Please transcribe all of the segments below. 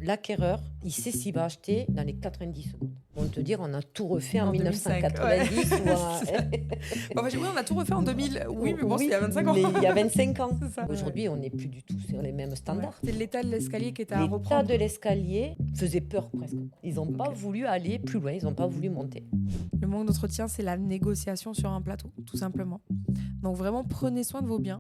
l'acquéreur, il sait s'il va acheter dans les 90 secondes. On va te dire, on a tout refait en 2005, 1990. Oui, on a tout refait en 2000. Oui, mais bon, c'était il y a 25 ans. Mais il y a 25 ans. C'est ça. Aujourd'hui, on n'est plus du tout sur les mêmes standards. C'est l'état de l'escalier qui était à L'état reprendre. de l'escalier faisait peur presque. Ils n'ont pas voulu aller plus loin, ils n'ont pas voulu monter. Le manque d'entretien, c'est la négociation sur un plateau, tout simplement. Donc vraiment, prenez soin de vos biens.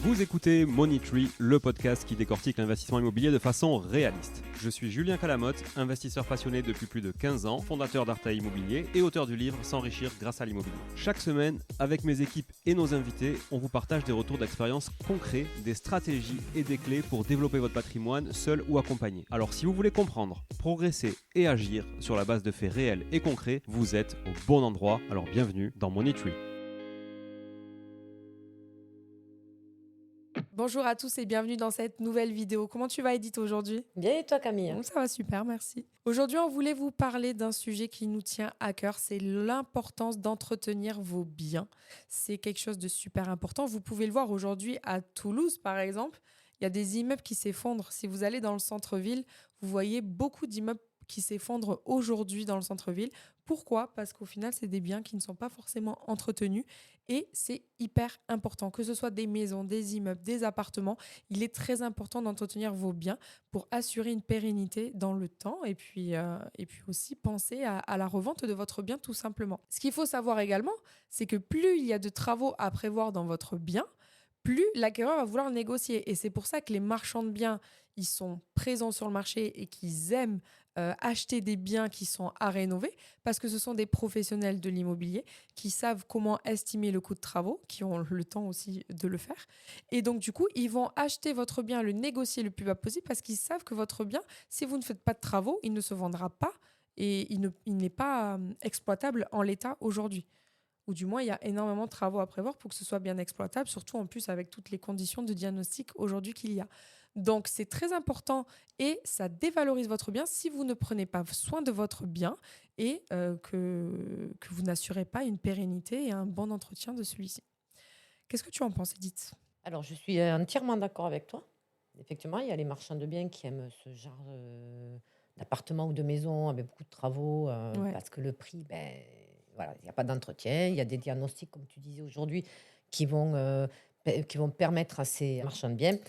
Vous écoutez Money Tree, le podcast qui décortique l'investissement immobilier de façon réaliste. Je suis Julien Calamotte, investisseur passionné depuis plus de 15 ans, fondateur d'Artae Immobilier et auteur du livre S'enrichir grâce à l'immobilier. Chaque semaine, avec mes équipes et nos invités, on vous partage des retours d'expérience concrets, des stratégies et des clés pour développer votre patrimoine seul ou accompagné. Alors si vous voulez comprendre, progresser et agir sur la base de faits réels et concrets, vous êtes au bon endroit. Alors bienvenue dans Money Tree. Bonjour à tous et bienvenue dans cette nouvelle vidéo. Comment tu vas, Edith, aujourd'hui ? Bien et toi, Camille ? Ça va super, merci. Aujourd'hui, on voulait vous parler d'un sujet qui nous tient à cœur, c'est l'importance d'entretenir vos biens. C'est quelque chose de super important. Vous pouvez le voir aujourd'hui à Toulouse, par exemple. Il y a des immeubles qui s'effondrent. Si vous allez dans le centre-ville, vous voyez beaucoup d'immeubles qui s'effondrent aujourd'hui dans le centre-ville. Pourquoi ? Parce qu'au final, c'est des biens qui ne sont pas forcément entretenus et c'est hyper important. Que ce soit des maisons, des immeubles, des appartements, il est très important d'entretenir vos biens pour assurer une pérennité dans le temps et puis aussi penser à la revente de votre bien tout simplement. Ce qu'il faut savoir également, c'est que plus il y a de travaux à prévoir dans votre bien, plus l'acquéreur va vouloir négocier. Et c'est pour ça que les marchands de biens, ils sont présents sur le marché et qu'ils aiment acheter des biens qui sont à rénover parce que ce sont des professionnels de l'immobilier qui savent comment estimer le coût de travaux, qui ont le temps aussi de le faire. Et donc, du coup, ils vont acheter votre bien, le négocier le plus bas possible parce qu'ils savent que votre bien, si vous ne faites pas de travaux, il ne se vendra pas et il n'est pas exploitable en l'état aujourd'hui. Ou du moins, il y a énormément de travaux à prévoir pour que ce soit bien exploitable, surtout en plus avec toutes les conditions de diagnostic aujourd'hui qu'il y a. Donc, c'est très important et ça dévalorise votre bien si vous ne prenez pas soin de votre bien et que vous n'assurez pas une pérennité et un bon entretien de celui-ci. Qu'est-ce que tu en penses, Edith ? Alors, je suis entièrement d'accord avec toi. Effectivement, il y a les marchands de biens qui aiment ce genre d'appartement ou de maison avec beaucoup de travaux parce que le prix, voilà, il n'y a pas d'entretien. Il y a des diagnostics, comme tu disais aujourd'hui, qui vont permettre à ces marchands de biens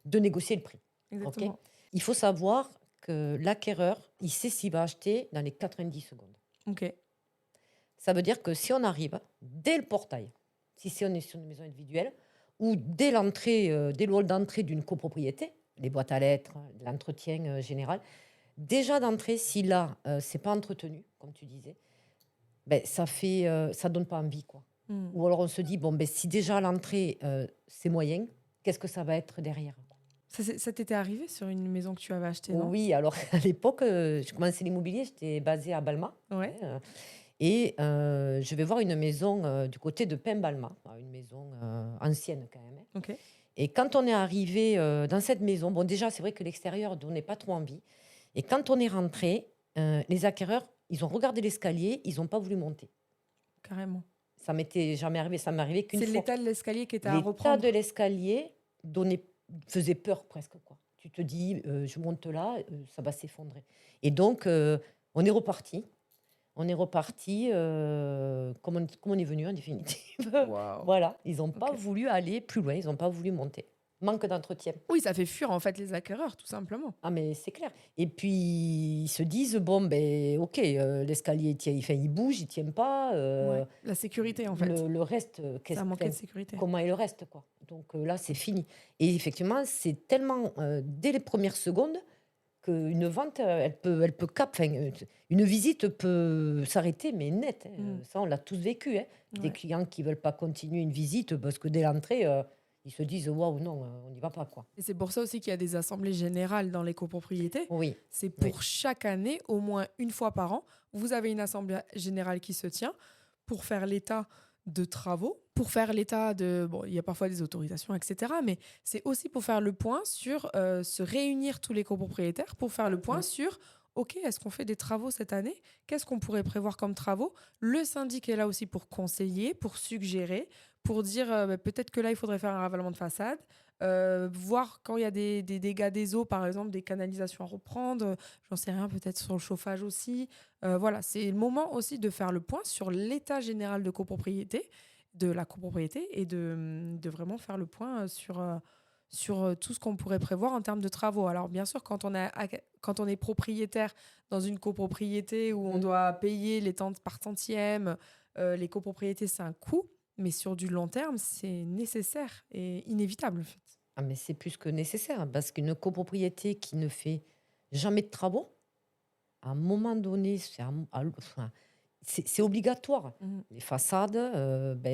de négocier le prix. Exactement. Okay, il faut savoir que l'acquéreur, il sait s'il va acheter dans les 90 secondes. Ok. Ça veut dire que si on arrive dès le portail, si on est sur une maison individuelle, ou dès l'entrée, dès le hall d'entrée d'une copropriété, les boîtes à lettres, l'entretien général, déjà d'entrée, si là, c'est pas entretenu, comme tu disais, ça donne pas envie, quoi. Ou alors on se dit, si déjà à l'entrée, c'est moyen, qu'est-ce que ça va être derrière ? Ça t'était arrivé sur une maison que tu avais achetée, non ? Oui, alors à l'époque, je commençais l'immobilier, j'étais basée à Balma. Ouais. Et je vais voir une maison du côté de Pembalma, une maison ancienne quand même. Ok. Et quand on est arrivé dans cette maison, déjà c'est vrai que l'extérieur ne donnait pas trop envie. Et quand on est rentré, les acquéreurs, ils ont regardé l'escalier, ils n'ont pas voulu monter. Carrément. Ça m'était jamais arrivé, ça m'est arrivé qu'une fois. C'est l'état de l'escalier qui était à reprendre. L'état de l'escalier faisait peur presque, quoi. Tu te dis, je monte là, ça va s'effondrer. Et donc, on est reparti. On est reparti comme on est venu en définitive. Wow. Voilà, ils n'ont pas voulu aller plus loin, ils n'ont pas voulu monter. Manque d'entretien. Oui, ça fait fuir en fait les acquéreurs, tout simplement. Ah mais c'est clair. Et puis ils se disent ok, l'escalier il bouge, il tient pas. La sécurité en fait. Le reste, ça manquait de sécurité. Comment est le reste, quoi. Donc là c'est fini. Et effectivement c'est tellement dès les premières secondes qu'une vente, une visite peut s'arrêter, mais net. Ça, on l'a tous vécu. Des clients qui ne veulent pas continuer une visite parce que dès l'entrée, ils se disent « Waouh, non, on n'y va pas. » quoi. Et c'est pour ça aussi qu'il y a des assemblées générales dans les copropriétés. Oui. C'est pour chaque année, au moins une fois par an, vous avez une assemblée générale qui se tient pour faire l'état de travaux, pour faire l'état de... Bon, il y a parfois des autorisations, etc. Mais c'est aussi pour faire le point sur se réunir tous les copropriétaires pour faire le point sur... Ok, est-ce qu'on fait des travaux cette année ? Qu'est-ce qu'on pourrait prévoir comme travaux ? Le syndic est là aussi pour conseiller, pour suggérer, pour dire peut-être que là, il faudrait faire un ravalement de façade. voir quand il y a des dégâts des eaux, par exemple, des canalisations à reprendre, j'en sais rien, peut-être sur le chauffage aussi. Voilà, c'est le moment aussi de faire le point sur l'état général de la copropriété et de vraiment faire le point sur tout ce qu'on pourrait prévoir en termes de travaux. Alors bien sûr, quand on est propriétaire dans une copropriété où on doit payer les temps par centième, les copropriétés, c'est un coût, mais sur du long terme, c'est nécessaire et inévitable en fait. Ah, mais c'est plus que nécessaire, parce qu'une copropriété qui ne fait jamais de travaux, à un moment donné, enfin, c'est obligatoire. Les façades,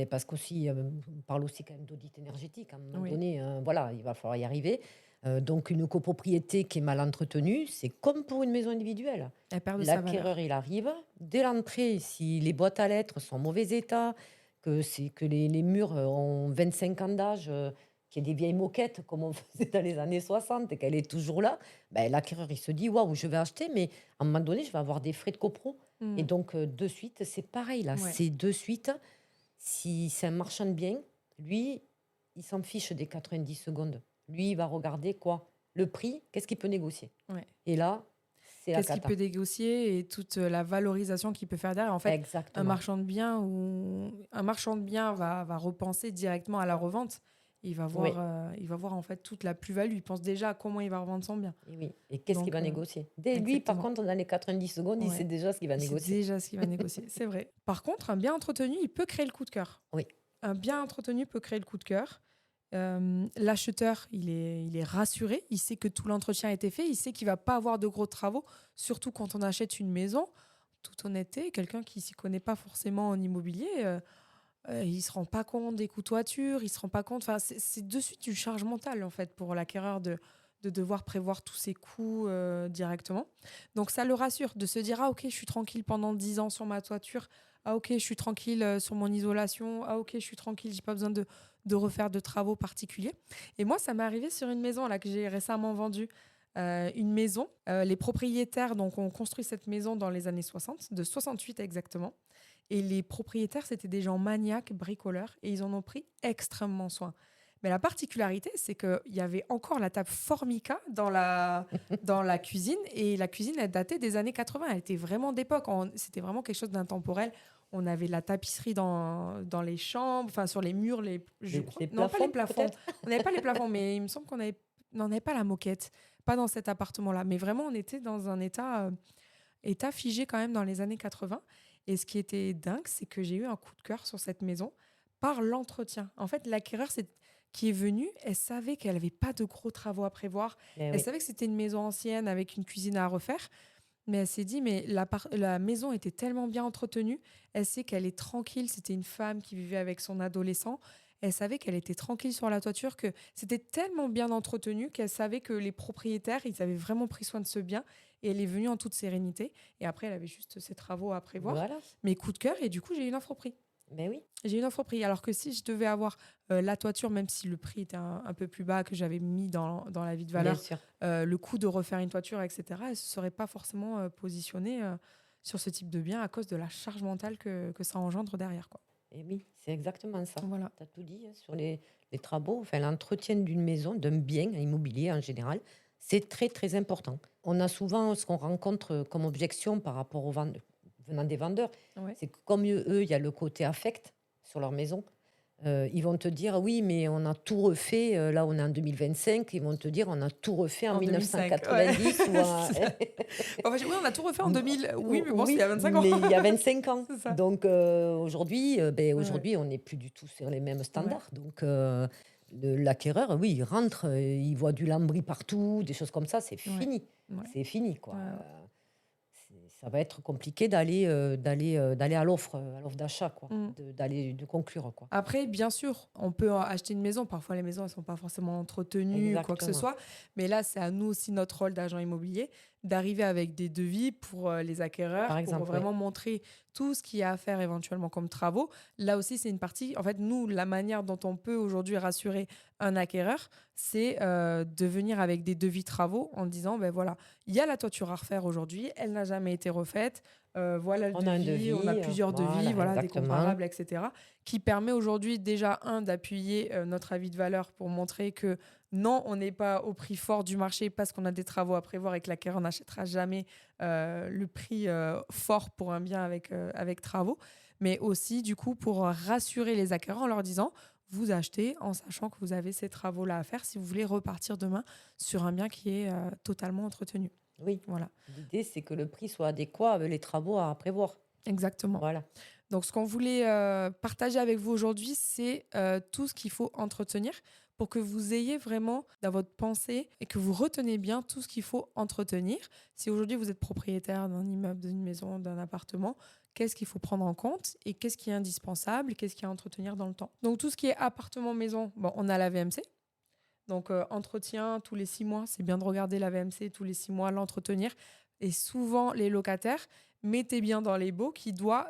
parce qu'aussi, on parle aussi quand même d'audit énergétique. À un moment Oui. donné, voilà, il va falloir y arriver. Donc, une copropriété qui est mal entretenue, c'est comme pour une maison individuelle. Elle perd de sa valeur. L'acquéreur, il arrive. Dès l'entrée, si les boîtes à lettres sont en mauvais état, que les murs ont 25 ans d'âge, qu'il y a des vieilles moquettes comme on faisait dans les années 60 et qu'elle est toujours là, l'acquéreur, il se dit waouh, je vais acheter, mais à un moment donné, je vais avoir des frais de copro. Et donc, de suite, c'est pareil là. Ouais. C'est de suite, si c'est un marchand de biens, lui, il s'en fiche des 90 secondes. Lui, il va regarder quoi? Le prix, qu'est-ce qu'il peut négocier? Ouais. Et là, c'est la Qu'est-ce qu'il cata. peut négocier et toute la valorisation qu'il peut faire derrière. En fait, un Exactement. marchand de biens va repenser directement à la revente. Il va Oui. voir en fait toute la plus-value. Il pense déjà à comment il va revendre son bien. Et oui. Et qu'est-ce qu'il Donc, va négocier? Dès lui, par exactement. contre, dans les 90 secondes, il Ouais. sait déjà ce qu'il va Il sait négocier. déjà ce qu'il va négocier, c'est vrai. Par contre, un bien entretenu, il peut créer le coup de cœur. Oui. Un bien entretenu peut créer le coup de cœur. L'acheteur, il est rassuré. Il sait que tout l'entretien a été fait. Il sait qu'il ne va pas avoir de gros travaux, surtout quand on achète une maison. Toute honnêteté, quelqu'un qui ne s'y connaît pas forcément en immobilier, il ne se rend pas compte des coûts toiture, il ne se rend pas compte. Enfin, c'est de suite une charge mentale en fait, pour l'acquéreur de devoir prévoir tous ses coûts directement. Donc ça le rassure de se dire « Ah ok, je suis tranquille pendant 10 ans sur ma toiture. Ah ok, je suis tranquille sur mon isolation. Ah ok, je suis tranquille, j'ai pas besoin de refaire de travaux particuliers. » Et moi, ça m'est arrivé sur une maison là, que j'ai récemment vendue. Une maison. Les propriétaires donc, ont construit cette maison dans les années 60, de 68 exactement. Et les propriétaires, c'était des gens maniaques, bricoleurs, et ils en ont pris extrêmement soin. Mais la particularité, c'est qu'il y avait encore la table Formica dans la cuisine, et la cuisine, elle datait des années 80. Elle était vraiment d'époque. C'était vraiment quelque chose d'intemporel. On avait la tapisserie dans les chambres, enfin sur les murs, Les non, pas les plafonds, plafonds. peut-être. On n'avait pas les plafonds, mais il me semble qu'on n'avait pas la moquette. Pas dans cet appartement-là. Mais vraiment, on était dans un état figé quand même dans les années 80. Et ce qui était dingue, c'est que j'ai eu un coup de cœur sur cette maison par l'entretien. En fait, l'acquéreur qui est venue, elle savait qu'elle n'avait pas de gros travaux à prévoir. Elle savait que c'était une maison ancienne avec une cuisine à refaire. Mais elle s'est dit, mais la maison était tellement bien entretenue. Elle sait qu'elle est tranquille. C'était une femme qui vivait avec son adolescent. Elle savait qu'elle était tranquille sur la toiture, que c'était tellement bien entretenu qu'elle savait que les propriétaires, ils avaient vraiment pris soin de ce bien. Et elle est venue en toute sérénité. Et après, elle avait juste ses travaux à prévoir. Voilà. Mais coup de cœur, et du coup, j'ai eu une offre au prix. Mais oui. J'ai une offre au prix. Alors que si je devais avoir la toiture, même si le prix était un peu plus bas que j'avais mis dans la vie de valeur, Bien sûr. le coût de refaire une toiture, etc., elle ne se serait pas forcément positionnée sur ce type de bien à cause de la charge mentale que ça engendre derrière, quoi. Et oui, c'est exactement ça. Voilà. Tu as tout dit sur les travaux, enfin, l'entretien d'une maison, d'un bien immobilier en général, c'est très, très important. On a souvent ce qu'on rencontre comme objection par rapport aux vendeurs, venant des vendeurs, Ouais. c'est que comme eux, il y a le côté affect sur leur maison. Ils vont te dire oui, mais on a tout refait. Là, on est en 2025. Ils vont te dire on a tout refait en 1990. Ouais. Ou en... Enfin, oui, on a tout refait en 2000. Oui, mais bon, oui, c'était il y a 25 ans. mais il y a 25 ans. C'est ça. Donc aujourd'hui, on n'est plus du tout sur les mêmes standards. Ouais. Donc l'acquéreur, oui, il rentre, il voit du lambris partout, des choses comme ça, c'est fini. Ouais. C'est fini, quoi. Ouais. Ça va être compliqué d'aller à l'offre d'achat, quoi, de conclure, quoi. Après, bien sûr, on peut acheter une maison. Parfois, les maisons, elles ne sont pas forcément entretenues, Exactement. quoi que ce soit. Mais là, c'est à nous aussi, notre rôle d'agent immobilier, d'arriver avec des devis pour les acquéreurs, Par exemple, pour vraiment montrer tout ce qu'il y a à faire éventuellement comme travaux. Là aussi, c'est une partie... En fait, nous, la manière dont on peut aujourd'hui rassurer un acquéreur, c'est de venir avec des devis travaux en disant, ben voilà, il y a la toiture à refaire aujourd'hui, elle n'a jamais été refaite, voilà le devis, on a plusieurs devis, voilà, des comparables, etc., qui permet aujourd'hui déjà, d'appuyer notre avis de valeur pour montrer que Non, on n'est pas au prix fort du marché parce qu'on a des travaux à prévoir et que l'acquéreur n'achètera jamais le prix fort pour un bien avec travaux. Mais aussi, du coup, pour rassurer les acquéreurs en leur disant, vous achetez en sachant que vous avez ces travaux-là à faire si vous voulez repartir demain sur un bien qui est totalement entretenu. Oui, Voilà, l'idée, c'est que le prix soit adéquat avec les travaux à prévoir. exactement. Voilà. Donc, ce qu'on voulait partager avec vous aujourd'hui, c'est tout ce qu'il faut entretenir pour que vous ayez vraiment dans votre pensée et que vous retenez bien tout ce qu'il faut entretenir. Si aujourd'hui vous êtes propriétaire d'un immeuble, d'une maison, d'un appartement, qu'est-ce qu'il faut prendre en compte et qu'est-ce qui est indispensable et qu'est-ce qui est à entretenir dans le temps. Donc, tout ce qui est appartement-maison, bon, on a la VMC. Donc, entretien tous les 6 mois, c'est bien de regarder la VMC tous les 6 mois, l'entretenir. Et souvent, les locataires, mettez bien dans les baux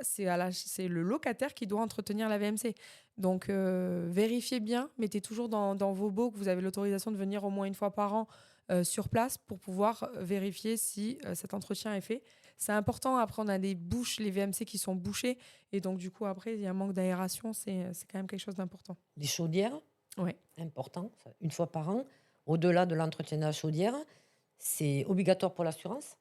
c'est le locataire qui doit entretenir la VMC. Donc, vérifiez bien, mettez toujours dans vos baux que vous avez l'autorisation de venir au moins une fois par an sur place pour pouvoir vérifier si cet entretien est fait. C'est important. Après, on a des bouches, les VMC qui sont bouchées. Et donc, du coup, après, il y a un manque d'aération. C'est quand même quelque chose d'important. Les chaudières, Ouais. important, ça, une fois par an. Au-delà de l'entretien de la chaudière, c'est obligatoire pour l'assurance.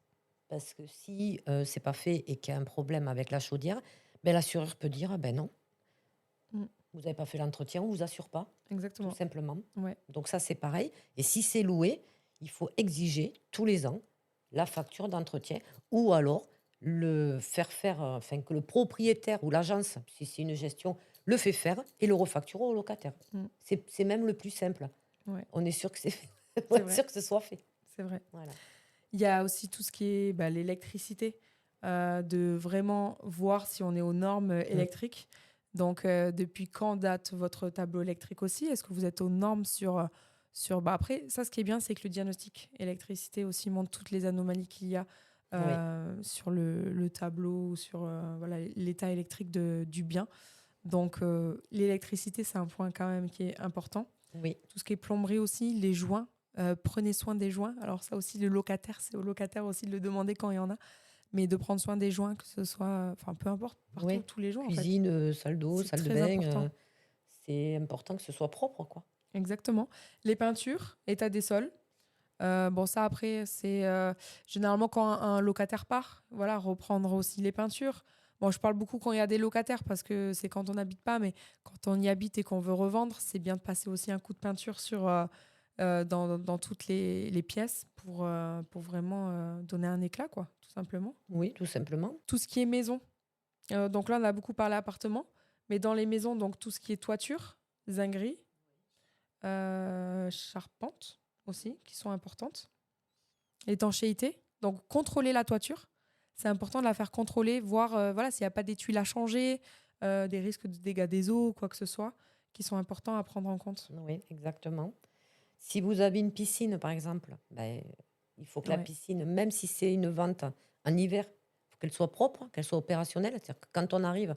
Parce que si c'est pas fait et qu'il y a un problème avec la chaudière, ben, l'assureur peut dire ben non, Mm. vous n'avez pas fait l'entretien, on ne vous assure pas, tout Exactement. simplement. Ouais. Donc ça, c'est pareil. Et si c'est loué, il faut exiger tous les ans la facture d'entretien ou alors le faire, enfin que le propriétaire ou l'agence, si c'est une gestion, le fait faire et le refacture au locataire. Mm. C'est même le plus simple. Ouais. On est sûr que on C'est est vrai. sûr que ce soit fait. C'est vrai. Voilà. Il y a aussi tout ce qui est l'électricité, de vraiment voir si on est aux normes électriques. Donc, depuis quand date votre tableau électrique aussi? Est-ce que vous êtes aux normes après, ça, ce qui est bien, c'est que le diagnostic électricité aussi montre toutes les anomalies qu'il y a sur le tableau, ou sur voilà, l'état électrique du bien. Donc, l'électricité, c'est un point quand même qui est important. Oui. Tout ce qui est plomberie aussi, les joints. Prenez soin des joints. Alors ça aussi, le locataire, c'est au locataire aussi de le demander quand il y en a. Mais de prendre soin des joints, que ce soit... Enfin, peu importe, partout, Oui. tous les joints, Cuisine, en fait. salle d'eau, C'est salle de très bain. important. C'est important que ce soit propre, quoi. Exactement. Les peintures, état des sols. Bon, ça, après, c'est généralement quand un locataire part, voilà, reprendre aussi les peintures. Bon, je parle beaucoup quand il y a des locataires parce que c'est quand on n'habite pas, mais quand on y habite et qu'on veut revendre, c'est bien de passer aussi un coup de peinture dans toutes les pièces pour vraiment donner un éclat, quoi, tout simplement. Oui, tout simplement. Tout ce qui est maison. Donc là, on a beaucoup parlé appartement, mais dans les maisons, donc tout ce qui est toiture, zinguerie, charpente aussi, qui sont importantes. L'étanchéité. Donc, contrôler la toiture. C'est important de la faire contrôler, voir voilà, s'il n'y a pas des tuiles à changer, des risques de dégâts des eaux, quoi que ce soit, qui sont importants à prendre en compte. Oui, exactement. Si vous avez une piscine, par exemple, ben, il faut que la piscine, même si c'est une vente en hiver, il faut qu'elle soit propre, qu'elle soit opérationnelle. C'est-à-dire que quand on arrive,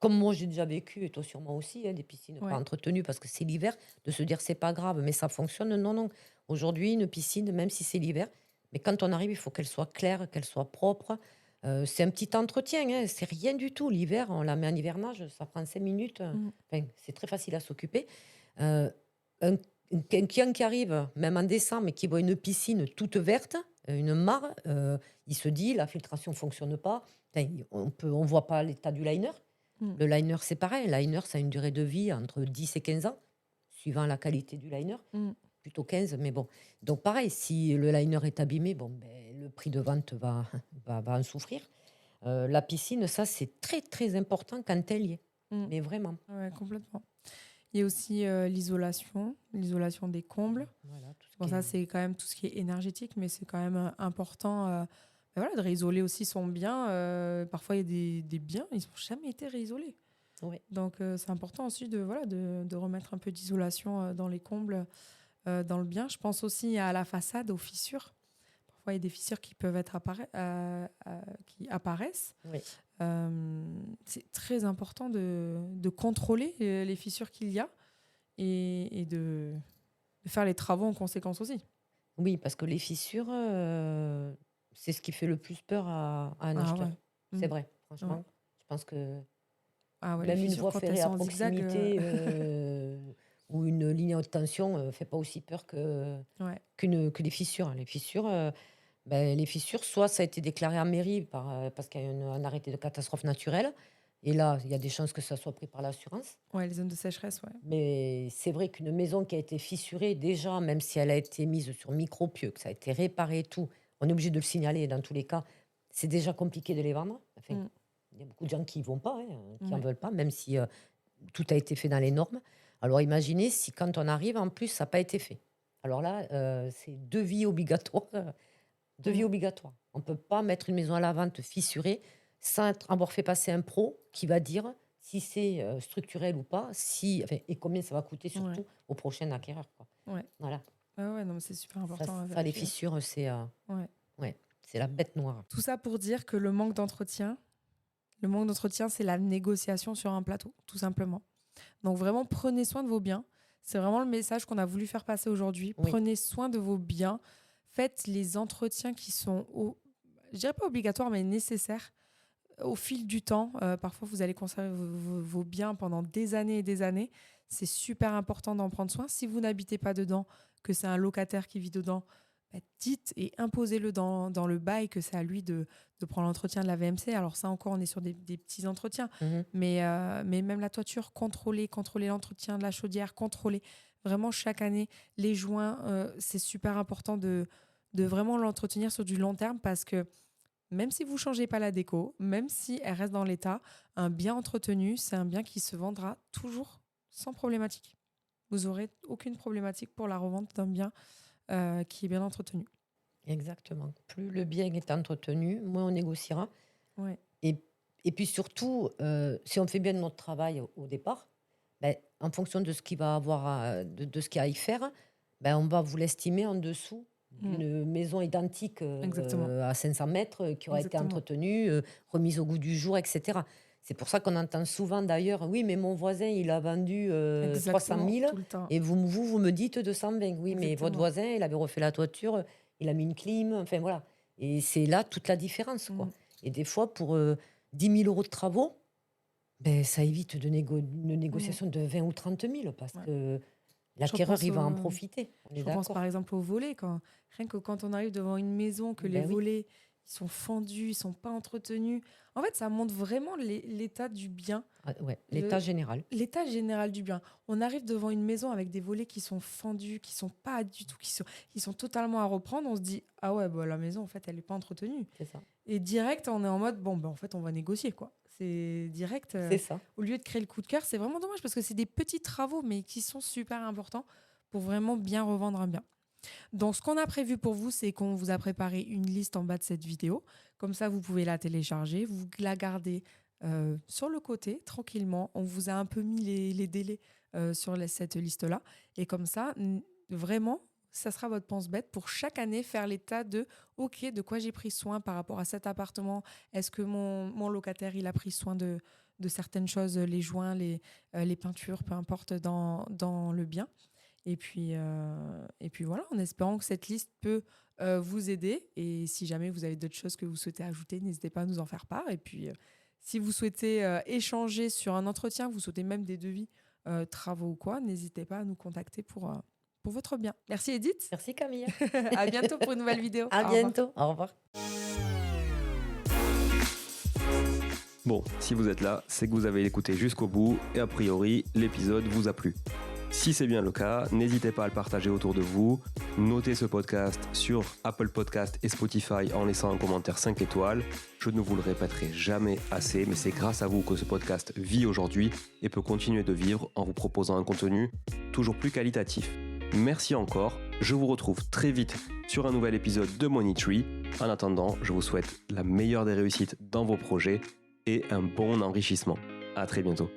comme moi j'ai déjà vécu, et toi sûrement aussi, des piscines pas entretenues parce que c'est l'hiver, de se dire c'est pas grave, mais ça fonctionne. Non, non. Aujourd'hui, une piscine, même si c'est l'hiver, mais quand on arrive, il faut qu'elle soit claire, qu'elle soit propre. C'est un petit entretien, hein, c'est rien du tout. L'hiver, on la met en hivernage, ça prend 5 minutes. Enfin, c'est très facile à s'occuper. Quelqu'un qui arrive, même en décembre, et qui voit une piscine toute verte, une mare, il se dit la filtration ne fonctionne pas. Enfin, on voit pas l'état du liner. Le liner, c'est pareil. Le liner, ça a une durée de vie entre 10 et 15 ans, suivant la qualité du liner. Plutôt 15, mais bon. Donc, pareil, si le liner est abîmé, bon, ben, le prix de vente va en souffrir. La piscine, ça, c'est très, très important quand elle y est. Mais vraiment. Ouais, complètement. Il y a aussi l'isolation des combles. Voilà, bon, ça, c'est quand même tout ce qui est énergétique, mais c'est quand même important voilà, de réisoler aussi son bien. Parfois, il y a des biens, ils n'ont jamais été réisolés. Ouais. Donc, c'est important aussi de remettre un peu d'isolation dans les combles, dans le bien. Je pense aussi à la façade, aux fissures. Parfois, il y a des fissures qui peuvent être qui apparaissent. Oui. C'est très important de contrôler les fissures qu'il y a et de faire les travaux en conséquence aussi. Oui, parce que les fissures, c'est ce qui fait le plus peur à un acheteur. Ouais. C'est vrai, franchement. Ouais. Je pense que ouais, même les une fissures, voie quand ferrée elles à sont en zigzag, proximité ou une ligne à haute tension fait pas aussi peur que les fissures. Les fissures, soit ça a été déclaré en mairie parce qu'il y a un arrêté de catastrophe naturelle. Et là, il y a des chances que ça soit pris par l'assurance. Ouais, les zones de sécheresse, Mais c'est vrai qu'une maison qui a été fissurée, déjà, même si elle a été mise sur micro-pieux, que ça a été réparé et tout, on est obligé de le signaler dans tous les cas. C'est déjà compliqué de les vendre. Enfin, il y a beaucoup de gens qui ne vont pas, qui n'en veulent pas, même si tout a été fait dans les normes. Alors imaginez si quand on arrive, en plus, ça n'a pas été fait. Alors là, c'est devis obligatoire. Devis obligatoire. On ne peut pas mettre une maison à la vente fissurée sans avoir fait passer un pro qui va dire si c'est structurel ou pas, et combien ça va coûter surtout au prochain acquéreur. Voilà. Non, mais c'est super important. Ça les fissures, c'est la bête noire. Tout ça pour dire que le manque d'entretien, c'est la négociation sur un plateau, tout simplement. Donc vraiment, prenez soin de vos biens. C'est vraiment le message qu'on a voulu faire passer aujourd'hui. Oui. Prenez soin de vos biens. Faites les entretiens qui sont, je dirais pas obligatoires, mais nécessaires. Au fil du temps, parfois vous allez conserver vos biens pendant des années et des années. C'est super important d'en prendre soin. Si vous n'habitez pas dedans, que c'est un locataire qui vit dedans, dites et imposez-le dans le bail que c'est à lui de prendre l'entretien de la VMC. Alors ça encore, on est sur des petits entretiens. Mais même la toiture, contrôlez l'entretien de la chaudière, contrôlez. Vraiment, chaque année, les joints, c'est super important de vraiment l'entretenir sur du long terme parce que même si vous ne changez pas la déco, même si elle reste dans l'état, un bien entretenu, c'est un bien qui se vendra toujours sans problématique. Vous n'aurez aucune problématique pour la revente d'un bien qui est bien entretenu. Exactement. Plus le bien est entretenu, moins on négociera. Ouais. Et puis surtout, si on fait bien notre travail au départ, en fonction de ce qu'il va avoir, de ce qu'il y a à y faire, on va vous l'estimer en dessous d'une maison identique à 500 mètres qui aura été entretenue, remise au goût du jour, etc. C'est pour ça qu'on entend souvent d'ailleurs, oui, mais mon voisin, il a vendu 300 000 et vous me dites 220. Oui, mais votre voisin, il avait refait la toiture, il a mis une clim, enfin voilà. Et c'est là toute la différence, quoi. Et des fois, pour 10 000 euros de travaux, ça évite une négociation de 20 ou 30 000 parce que l'acquéreur, il va en profiter. Je pense par exemple aux volets. Rien que quand on arrive devant une maison, que les volets ils sont fendus, ils ne sont pas entretenus. En fait, ça montre vraiment l'état du bien. L'état général. L'état général du bien. On arrive devant une maison avec des volets qui sont fendus, qui ne sont pas du tout, qui sont totalement à reprendre. On se dit, ah ouais, la maison, en fait, elle n'est pas entretenue. C'est ça. Et direct, on est en mode, en fait, on va négocier, quoi. C'est direct. C'est ça. Au lieu de créer le coup de cœur, c'est vraiment dommage parce que c'est des petits travaux, mais qui sont super importants pour vraiment bien revendre un bien. Donc, ce qu'on a prévu pour vous, c'est qu'on vous a préparé une liste en bas de cette vidéo. Comme ça, vous pouvez la télécharger, vous la gardez sur le côté, tranquillement. On vous a un peu mis les délais sur cette liste-là. Et comme ça, vraiment, ça sera votre pense-bête pour chaque année faire l'état de « Ok, de quoi j'ai pris soin par rapport à cet appartement ? Est-ce que mon locataire, il a pris soin de certaines choses, les joints, les peintures, peu importe, dans le bien ?» Et puis voilà, en espérant que cette liste peut vous aider. Et si jamais vous avez d'autres choses que vous souhaitez ajouter, n'hésitez pas à nous en faire part. Et puis, si vous souhaitez échanger sur un entretien, vous souhaitez même des devis, travaux ou quoi, n'hésitez pas à nous contacter pour votre bien. Merci Edith. Merci Camille. À bientôt pour une nouvelle vidéo. À bientôt. Au revoir. Bon, si vous êtes là, c'est que vous avez écouté jusqu'au bout et a priori, l'épisode vous a plu. Si c'est bien le cas, n'hésitez pas à le partager autour de vous. Notez ce podcast sur Apple Podcast et Spotify en laissant un commentaire 5 étoiles. Je ne vous le répéterai jamais assez, mais c'est grâce à vous que ce podcast vit aujourd'hui et peut continuer de vivre en vous proposant un contenu toujours plus qualitatif. Merci encore, je vous retrouve très vite sur un nouvel épisode de Money Tree. En attendant, je vous souhaite la meilleure des réussites dans vos projets et un bon enrichissement. À très bientôt.